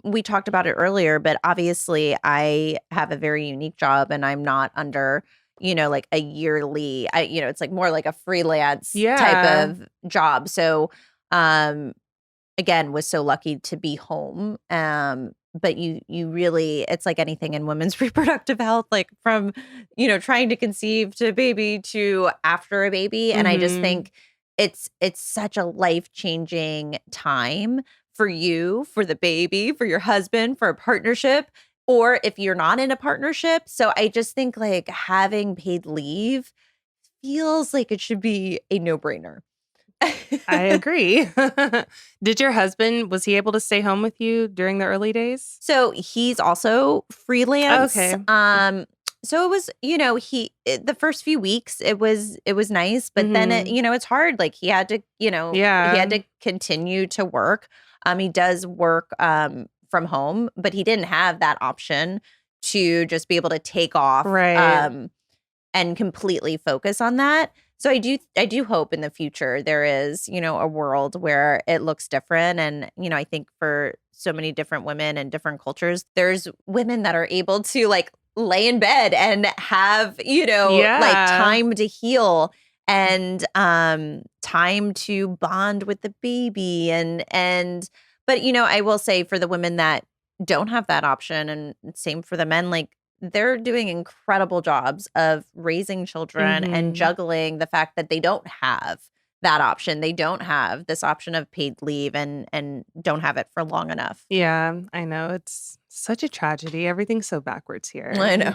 we talked about it earlier, but obviously I have a very unique job and I'm not under, like a yearly, it's like more like a freelance type of job. So again, was so lucky to be home. But you really, it's like anything in women's reproductive health, like from, trying to conceive to baby to after a baby. And I just think it's such a life-changing time for you, for the baby, for your husband, for a partnership, or if you're not in a partnership. So I just think like having paid leave feels like it should be a no-brainer. I agree. Did your husband, was he able to stay home with you during the early days? So he's also freelance. Okay. So it was, the first few weeks it was nice, but then it's hard. Like he had to, he had to continue to work. He does work from home, but he didn't have that option to just be able to take off and completely focus on that. So I do hope in the future there is, a world where it looks different. And, I think for so many different women and different cultures, there's women that are able to like lay in bed and have, like time to heal and time to bond with the baby. But, I will say for the women that don't have that option, and same for the men, like they're doing incredible jobs of raising children and juggling the fact that they don't have that option. They don't have this option of paid leave and don't have it for long enough. Yeah, I know. It's such a tragedy. Everything's so backwards here. I know.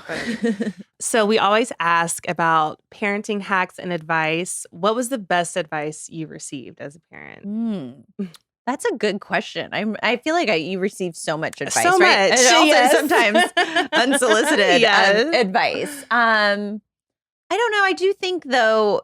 So we always ask about parenting hacks and advice. What was the best advice you received as a parent? That's a good question. I feel like you receive so much advice, So right? much, And also yes. sometimes unsolicited Yes. advice. I don't know. I do think though,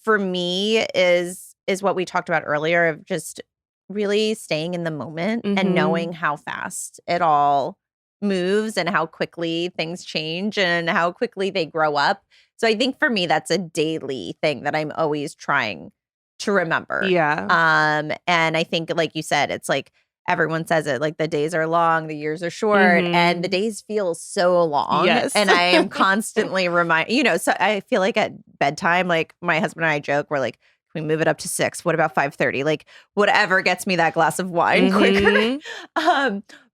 for me is what we talked about earlier of just really staying in the moment and knowing how fast it all moves and how quickly things change and how quickly they grow up. So I think for me, that's a daily thing that I'm always trying to remember. Yeah. And I think, like you said, it's like everyone says it, like the days are long, the years are short, and the days feel so long. Yes. And I am constantly so I feel like at bedtime, like my husband and I joke, we're like, can we move it up to 6? What about 5:30? Like whatever gets me that glass of wine quicker.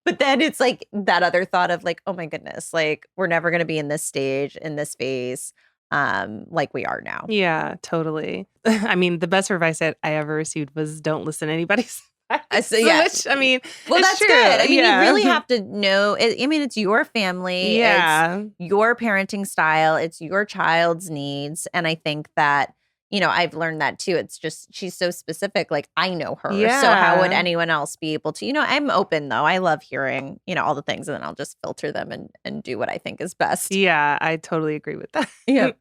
But then it's like that other thought of like, oh my goodness, like we're never going to be in this stage, in this phase, like we are now. Yeah, totally. I mean, the best advice that I ever received was don't listen to anybody's advice. So, yeah. Which, I mean, well, it's that's true. good. I mean, Yeah. you really have to know. It's your family. Yeah. It's your parenting style. It's your child's needs. And I think that, I've learned that too. It's just, she's so specific. Like, I know her. Yeah. So how would anyone else be able to, I'm open though. I love hearing, all the things, and then I'll just filter them and do what I think is best. Yeah, I totally agree with that. Yeah.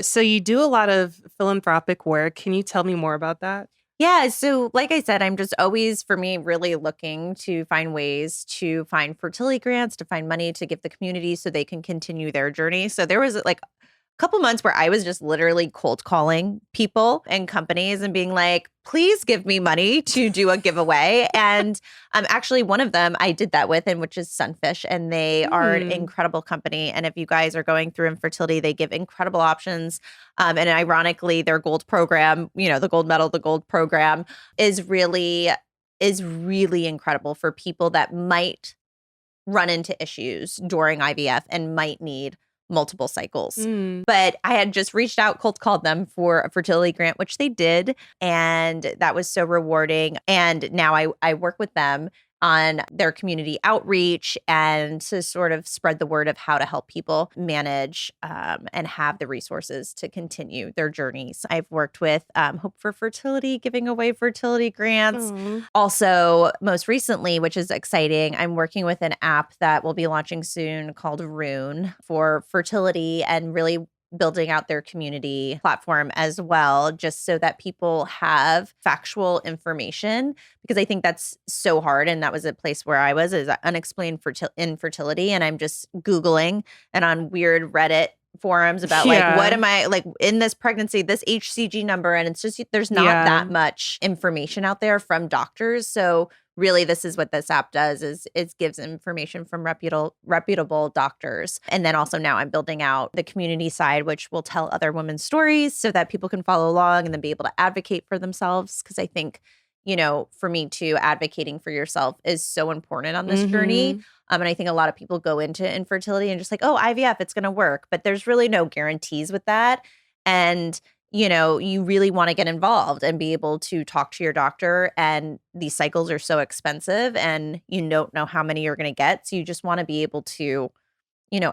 So you do a lot of philanthropic work. Can you tell me more about that? Yeah. So like I said, I'm just always, for me, really looking to find ways to find fertility grants, to find money to give the community so they can continue their journey. So there was like a couple months where I was just literally cold calling people and companies and being like, please give me money to do a giveaway. And actually one of them I did that with, and which is Sunfish, and they are an incredible company. And if you guys are going through infertility, they give incredible options. And ironically, their gold program, the gold medal, the gold program is really incredible for people that might run into issues during IVF and might need multiple cycles. But I had just reached out, cold called them for a fertility grant, which they did. And that was so rewarding. And now I work with them on their community outreach and to sort of spread the word of how to help people manage and have the resources to continue their journeys. I've worked with Hope for Fertility, giving away fertility grants. Also, most recently, which is exciting, I'm working with an app that will be launching soon called Rune for fertility and really building out their community platform as well, just so that people have factual information, because I think that's so hard. And that was a place where I was, is unexplained infertility. And I'm just Googling and on weird Reddit forums about like, what am I like in this pregnancy, this HCG number. And it's just, there's not that much information out there from doctors. So really, this is what this app does is it gives information from reputable doctors. And then also now I'm building out the community side, which will tell other women's stories so that people can follow along and then be able to advocate for themselves. Because I think, for me too, advocating for yourself is so important on this journey. And I think a lot of people go into infertility and just like, oh, IVF, it's going to work. But there's really no guarantees with that. And you really want to get involved and be able to talk to your doctor. And these cycles are so expensive and you don't know how many you're going to get. So you just want to be able to,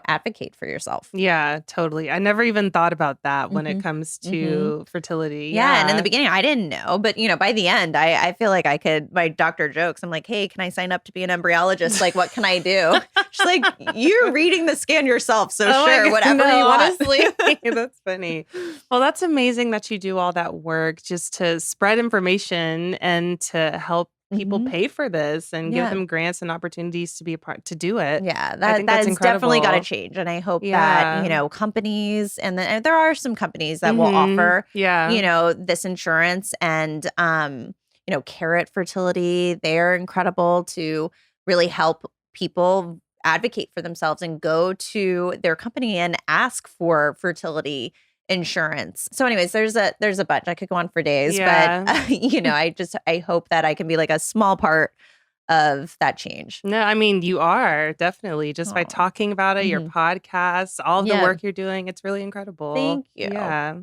advocate for yourself. Yeah, totally. I never even thought about that when it comes to fertility. Yeah. And in the beginning, I didn't know. But, by the end, I feel like my doctor jokes. I'm like, hey, can I sign up to be an embryologist? Like, what can I do? She's like, you're reading the scan yourself. So sure, whatever you want. Honestly, that's funny. Well, that's amazing that you do all that work just to spread information and to help people pay for this and give them grants and opportunities to be a part to do it. Yeah, that's definitely got to change. And I hope that, companies and there are some companies that will offer, this insurance and, Carrot Fertility. They're incredible to really help people advocate for themselves and go to their company and ask for fertility insurance. So anyways, there's a bunch. I could go on for days, but I hope that I can be like a small part of that change. No, I mean, you are definitely just by talking about it, your podcast, all of the work you're doing. It's really incredible. Thank you. Yeah.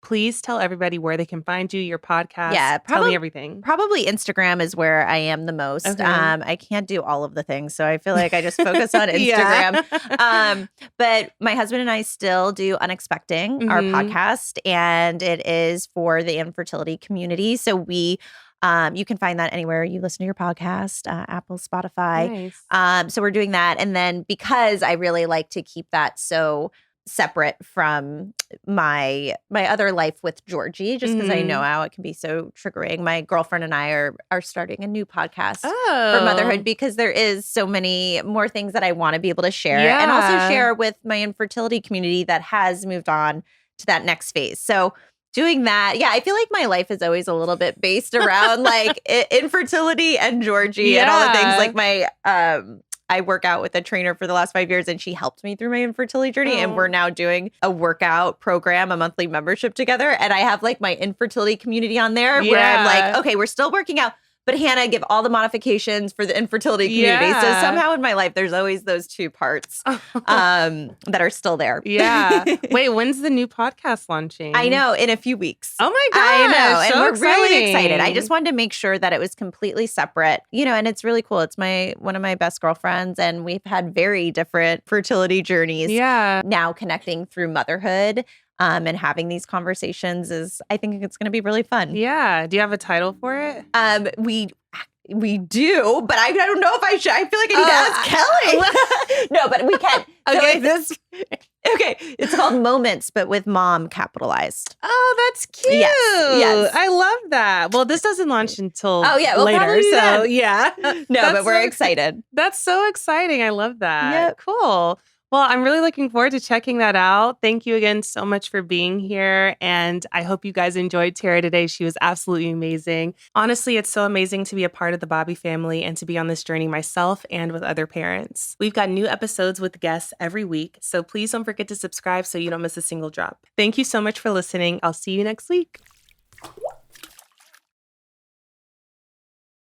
Please tell everybody where they can find you, your podcast. Yeah, tell me everything. Probably Instagram is where I am the most. Okay. I can't do all of the things, so I feel like I just focus on Instagram. But my husband and I still do Unexpecting, our podcast, and it is for the infertility community. So we you can find that anywhere you listen to your podcast, Apple, Spotify. Nice. So we're doing that. And then because I really like to keep that so separate from my other life with Georgie, just because I know how it can be so triggering. My girlfriend and I are starting a new podcast for motherhood because there is so many more things that I want to be able to share and also share with my infertility community that has moved on to that next phase. So doing that, I feel like my life is always a little bit based around like infertility and Georgie and all the things. Like my I work out with a trainer for the last 5 years, and she helped me through my infertility journey. And we're now doing a workout program, a monthly membership together. And I have like my infertility community on there where I'm like, okay, we're still working out. But Hannah, give all the modifications for the infertility community. So somehow in my life, there's always those two parts that are still there. Wait, when's the new podcast launching? I know, in a few weeks. Oh my gosh. I know. And so we're exciting. really excited. I just wanted to make sure that it was completely separate, and it's really cool. It's one of my best girlfriends, and we've had very different fertility journeys. Now connecting through motherhood. And having these conversations I think it's going to be really fun. Yeah. Do you have a title for it? We do, but I don't know if I should. I feel like I need to ask Kelly. No, but we can. Okay, it's called Moments, but with mom capitalized. Oh, that's cute. Yes. I love that. Well, this doesn't launch until later. So No, but we're excited. That's so exciting. I love that. Yep. Cool. Well, I'm really looking forward to checking that out. Thank you again so much for being here. And I hope you guys enjoyed Tara today. She was absolutely amazing. Honestly, it's so amazing to be a part of the Bobby family and to be on this journey myself and with other parents. We've got new episodes with guests every week, so please don't forget to subscribe so you don't miss a single drop. Thank you so much for listening. I'll see you next week.